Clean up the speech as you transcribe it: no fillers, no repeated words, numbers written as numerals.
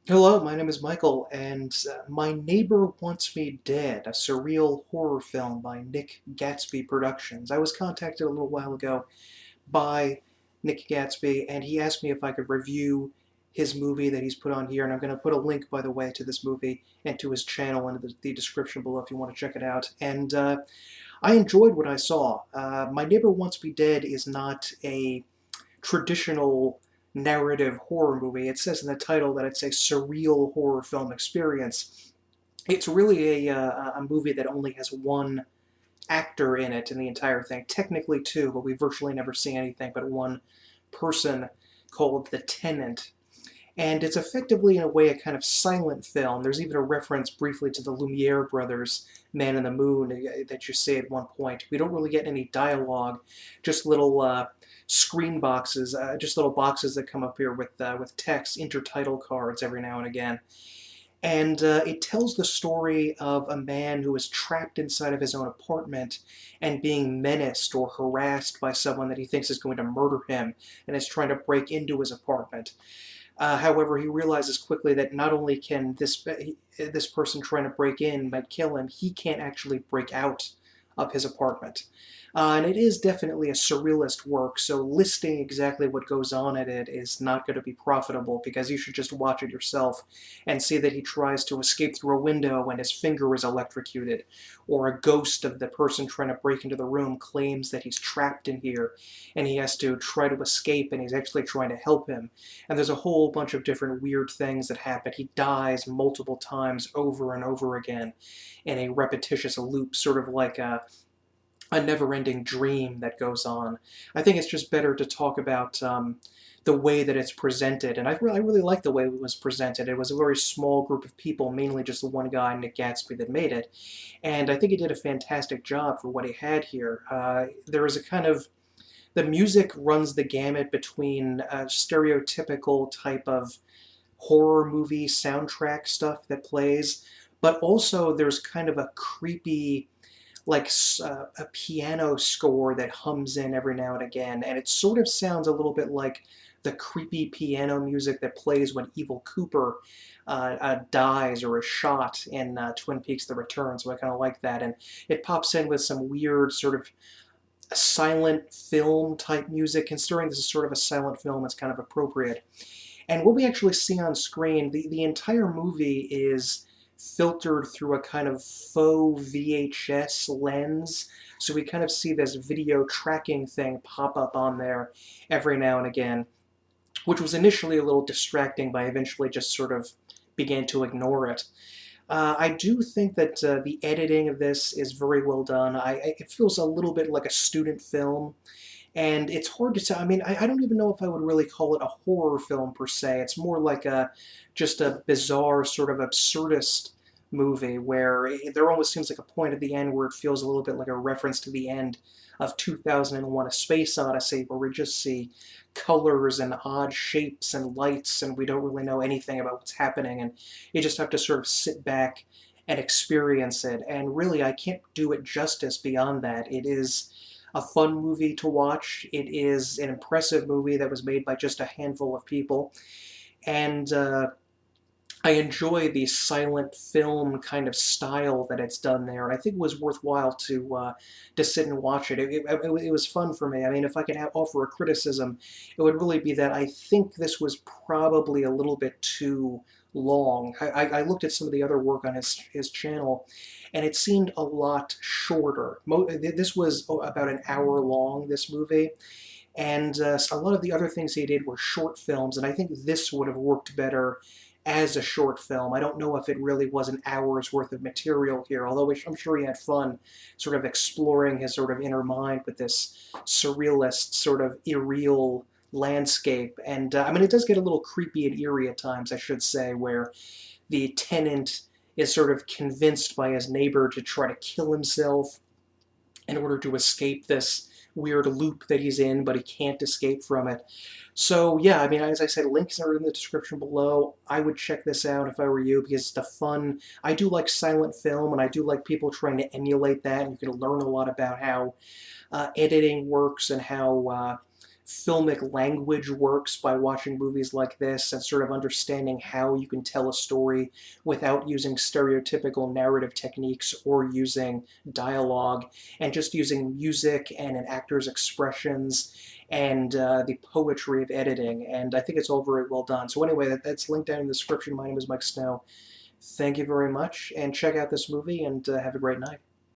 Hello, my name is Michael, and My Neighbor Wants Me Dead, a surreal horror film by Nick Gatsby Productions. I was contacted a little while ago by Nick Gatsby, and he asked me if I could review his movie that he's put on here, and I'm going to put a link, by the way, to this movie and to his channel in the description below if you want to check it out. And I enjoyed what I saw. My Neighbor Wants Me Dead is not a traditional narrative horror movie. It says in the title that it's a surreal horror film experience. It's really a movie that only has one actor in it in the entire thing. Technically two, but we virtually never see anything but one person called the Tenant. And it's effectively, in a way, a kind of silent film. There's even a reference briefly to the Lumiere brothers' Man in the Moon that you see at one point. We don't really get any dialogue, just little screen boxes, just little boxes that come up here with text, intertitle cards every now and again. And it tells the story of a man who is trapped inside of his own apartment and being menaced or harassed by someone that he thinks is going to murder him and is trying to break into his apartment. However, he realizes quickly that not only can this person trying to break in might kill him, he can't actually break out of his apartment. And it is definitely a surrealist work, so listing exactly what goes on in it is not going to be profitable, because you should just watch it yourself and see that he tries to escape through a window and his finger is electrocuted, or a ghost of the person trying to break into the room claims that he's trapped in here and he has to try to escape and he's actually trying to help him. And there's a whole bunch of different weird things that happen. He dies multiple times over and over again in a repetitious loop, sort of like a never-ending dream that goes on. I think it's just better to talk about the way that it's presented, and I really like the way it was presented. It was a very small group of people, mainly just the one guy, Nick Gatsby, that made it, and I think he did a fantastic job for what he had here. There is a kind of the music runs the gamut between a stereotypical type of horror movie soundtrack stuff that plays, but also there's kind of a creepy, like a piano score that hums in every now and again, and it sort of sounds a little bit like the creepy piano music that plays when Evil Cooper dies or is shot in Twin Peaks: The Return, so I kind of like that, and it pops in with some weird sort of silent film type music. Considering this is sort of a silent film, it's kind of appropriate. And what we actually see on screen, the entire movie is filtered through a kind of faux VHS lens. So we kind of see this video tracking thing pop up on there every now and again, which was initially a little distracting, but I eventually just sort of began to ignore it. I do think that the editing of this is very well done. It feels a little bit like a student film, and it's hard to tell. I mean, I don't even know if I would really call it a horror film per se. It's more like just a bizarre sort of absurdist movie where there almost seems like a point at the end where it feels a little bit like a reference to the end of 2001: A Space Odyssey, where we just see colors and odd shapes and lights and we don't really know anything about what's happening, and you just have to sort of sit back and experience it. And really, I can't do it justice beyond that. It is a fun movie to watch. It is an impressive movie that was made by just a handful of people. And I enjoy the silent film kind of style that it's done there, and I think it was worthwhile to sit and watch it. It was fun for me. I mean, if I could offer a criticism, it would really be that I think this was probably a little bit too long. I looked at some of the other work on his channel, and it seemed a lot shorter. This was about an hour long, this movie, and a lot of the other things he did were short films, and I think this would have worked better as a short film. I don't know if it really was an hour's worth of material here, although I'm sure he had fun sort of exploring his sort of inner mind with this surrealist, sort of irreal landscape. And I mean, it does get a little creepy and eerie at times, I should say, where the tenant is sort of convinced by his neighbor to try to kill himself in order to escape this weird loop that he's in, but he can't escape from it. So yeah, I mean, as I said, links are in the description below. I would check this out if I were you because it's a fun. I do like silent film, and I do like people trying to emulate that. And you can learn a lot about how editing works and how filmic language works by watching movies like this and sort of understanding how you can tell a story without using stereotypical narrative techniques or using dialogue and just using music and an actor's expressions and the poetry of editing. And I think it's all very well done. So anyway, that's linked down in the description. My name is Mike Snow. Thank you very much, and check out this movie, and have a great night.